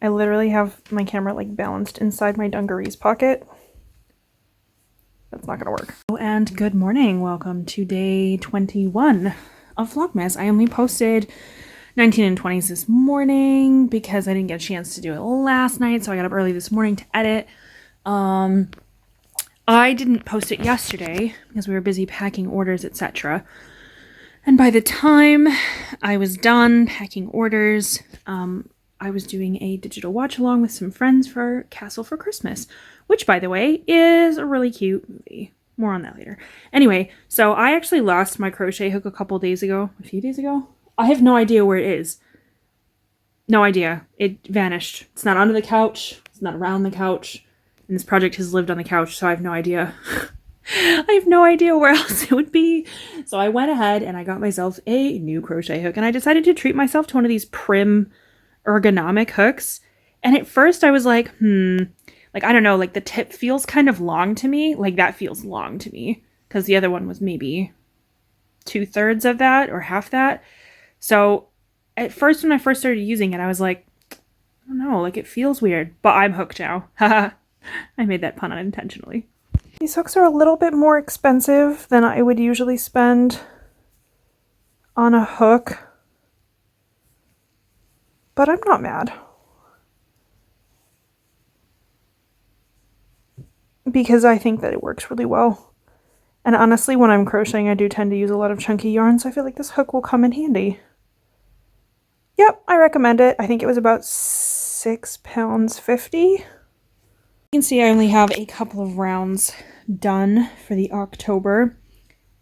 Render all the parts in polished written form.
I literally have my camera like balanced inside my dungarees pocket. That's not gonna work. Oh, and good morning. Welcome to day 21 of Vlogmas. I only posted 19 and 20s this morning because I didn't get a chance to do it last night, so I got up early this morning to edit. I didn't post it yesterday because we were busy packing orders, etc. And by the time I was done packing orders, I was doing a digital watch along with some friends for Castle for Christmas, which, by the way, is a really cute movie. More on that later. Anyway, so I actually lost my crochet hook a few days ago. I have no idea where it is. No idea. It vanished. It's not under the couch. It's not around the couch. And this project has lived on the couch, so I have no idea. I have no idea where else it would be. So I went ahead and I got myself a new crochet hook, and I decided to treat myself to one of these prim ergonomic hooks. And at first I was like, like, I don't know, like the tip feels kind of long to me. Like that feels long to me because the other one was maybe 2/3 of that or half that. So at first, when I first started using it, I was like, I don't know, like it feels weird, but I'm hooked now. Haha. I made that pun unintentionally. These hooks are a little bit more expensive than I would usually spend on a hook, but I'm not mad. Because I think that it works really well. And honestly, when I'm crocheting, I do tend to use a lot of chunky yarn, so I feel like this hook will come in handy. Yep, I recommend it. I think it was about £6.50. You can see I only have a couple of rounds done for the October.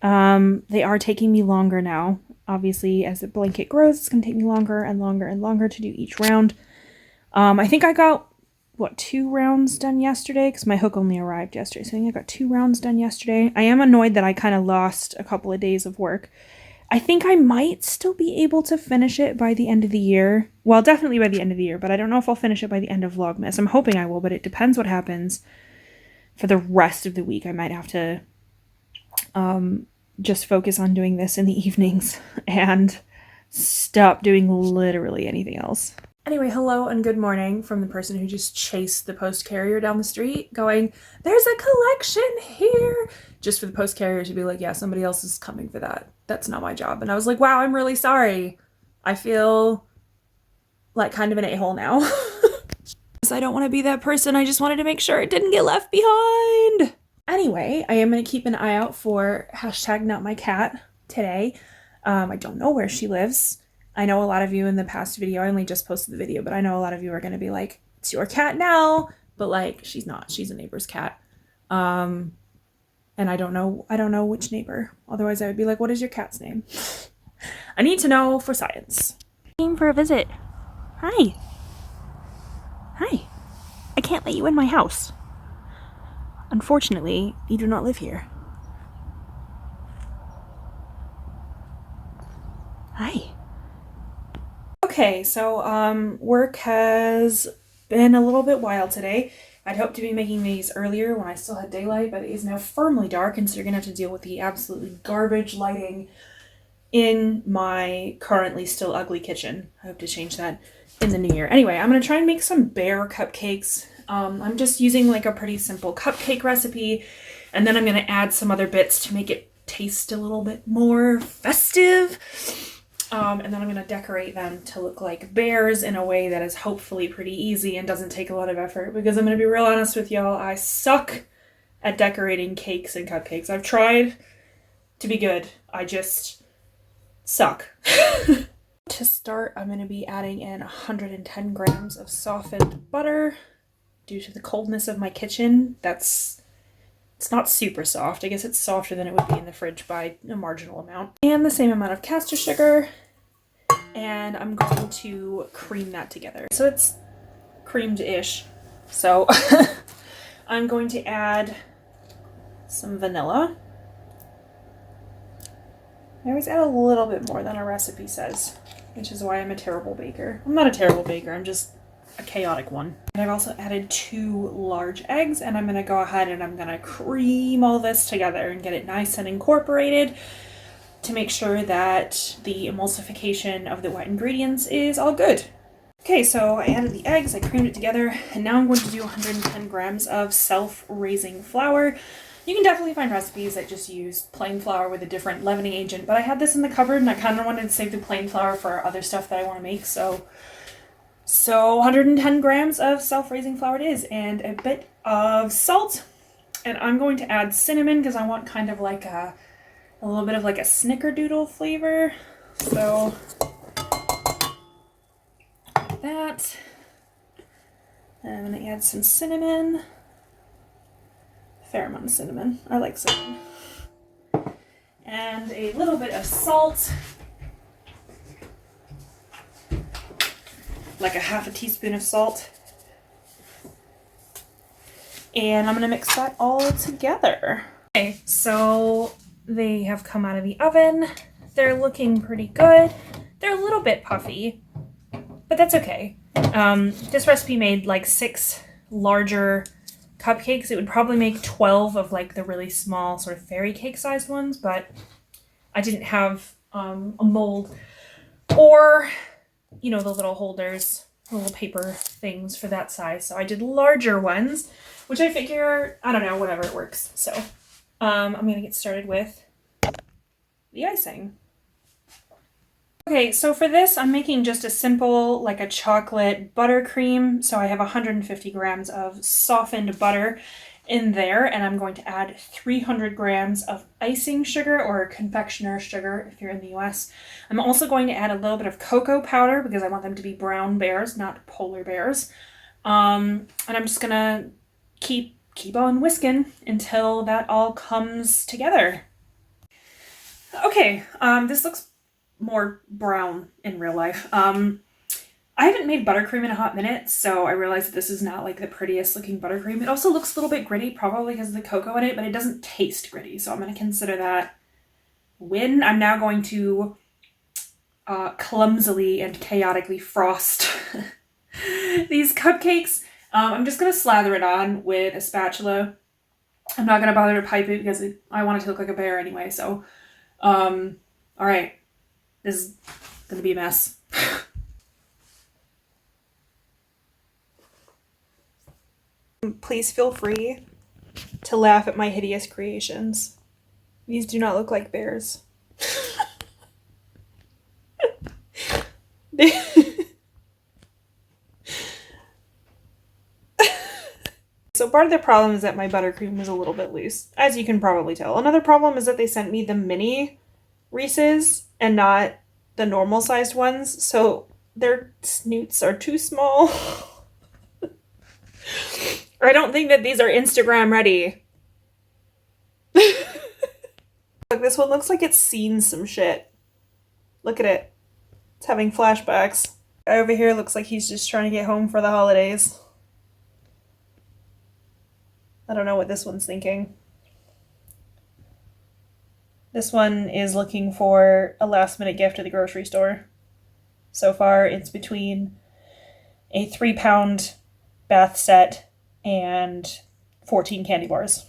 They are taking me longer now. Obviously, as the blanket grows, it's going to take me longer and longer and longer to do each round. I think I got, 2 rounds done yesterday? Because my hook only arrived yesterday. So I think I got 2 rounds done yesterday. I am annoyed that I kind of lost a couple of days of work. I think I might still be able to finish it by the end of the year. Well, definitely by the end of the year, but I don't know if I'll finish it by the end of Vlogmas. I'm hoping I will, but it depends what happens for the rest of the week. I might have to just focus on doing this in the evenings and stop doing literally anything else. Anyway, hello and good morning from the person who just chased the post carrier down the street going, there's a collection here, just for the post carrier to be like, yeah, somebody else is coming for that. That's not my job. And I was like, wow, I'm really sorry. I feel like kind of an a-hole now. I don't want to be that person. I just wanted to make sure it didn't get left behind. Anyway, I am going to keep an eye out for #NotMyCat today. I don't know where she lives. I know a lot of you in the past video, I only just posted the video, but I know a lot of you are going to be like, it's your cat now, but like, she's not, she's a neighbor's cat. And I don't know which neighbor. Otherwise I would be like, what is your cat's name? I need to know for science. Came for a visit. Hi. Hi. I can't let you in my house. Unfortunately, you do not live here. Hi. Okay, so work has been a little bit wild today. I'd hoped to be making these earlier when I still had daylight, but it is now firmly dark, and so you're gonna have to deal with the absolutely garbage lighting in my currently still ugly kitchen. I hope to change that in the new year. Anyway, I'm gonna try and make some bear cupcakes. I'm just using like a pretty simple cupcake recipe, and then I'm gonna add some other bits to make it taste a little bit more festive. And then I'm going to decorate them to look like bears in a way that is hopefully pretty easy and doesn't take a lot of effort, because I'm going to be real honest with y'all, I suck at decorating cakes and cupcakes. I've tried to be good. I just suck. To start, I'm going to be adding in 110 grams of softened butter. Due to the coldness of my kitchen, it's not super soft. I guess it's softer than it would be in the fridge by a marginal amount. And the same amount of caster sugar. And I'm going to cream that together. So it's creamed-ish. So I'm going to add some vanilla. I always add a little bit more than a recipe says, which is why I'm a terrible baker. I'm not a terrible baker, I'm just a chaotic one. And I've also added 2 large eggs, and I'm gonna go ahead and I'm gonna cream all this together and get it nice and incorporated to make sure that the emulsification of the wet ingredients is all good. Okay, so I added the eggs, I creamed it together, and now I'm going to do 110 grams of self-raising flour. You can definitely find recipes that just use plain flour with a different leavening agent, but I had this in the cupboard and I kind of wanted to save the plain flour for other stuff that I want to make, so 110 grams of self-raising flour it is, and a bit of salt, and I'm going to add cinnamon because I want kind of like a little bit of like a snickerdoodle flavor, so like that. And I'm going to add some cinnamon. Fair amount of cinnamon. I like cinnamon. And a little bit of salt. Like a half a teaspoon of salt. And I'm going to mix that all together. Okay, so they have come out of the oven. They're looking pretty good. They're a little bit puffy, but that's okay. This recipe made like 6 larger cupcakes. It would probably make 12 of like the really small sort of fairy cake sized ones, but I didn't have a mold or, you know, the little holders, the little paper things for that size. So I did larger ones, which I figure, I don't know, whatever, it works. So I'm going to get started with the icing. Okay, so for this, I'm making just a simple, like a chocolate buttercream. So I have 150 grams of softened butter in there, and I'm going to add 300 grams of icing sugar or confectioner sugar if you're in the US. I'm also going to add a little bit of cocoa powder because I want them to be brown bears, not polar bears. And I'm just gonna keep on whisking until that all comes together. Okay, this looks more brown in real life. I haven't made buttercream in a hot minute, so I realized that this is not like the prettiest looking buttercream. It also looks a little bit gritty, probably because of the cocoa in it, but it doesn't taste gritty, so I'm going to consider that a win. I'm now going to clumsily and chaotically frost these cupcakes. I'm just going to slather it on with a spatula. I'm not going to bother to pipe it because I want it to look like a bear anyway, so all right. This is gonna be a mess. Please feel free to laugh at my hideous creations. These do not look like bears. So part of the problem is that my buttercream is a little bit loose, as you can probably tell. Another problem is that they sent me the mini Reese's and not the normal sized ones, so their snoots are too small. I don't think that these are Instagram ready. Look, this one looks like it's seen some shit. Look at it. It's having flashbacks. Guy over here looks like he's just trying to get home for the holidays. I don't know what this one's thinking. This one is looking for a last-minute gift at the grocery store. So far, it's between a 3-pound bath set and 14 candy bars.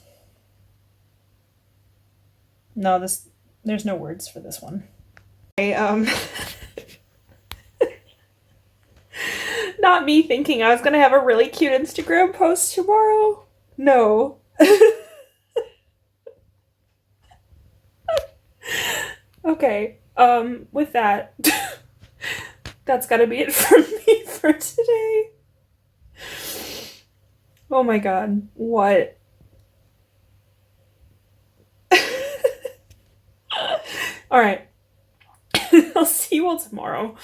No, there's no words for this one. Not me thinking I was gonna have a really cute Instagram post tomorrow. No. Okay, with that, that's gotta be it for me for today. Oh my god, what? Alright, I'll see you all tomorrow.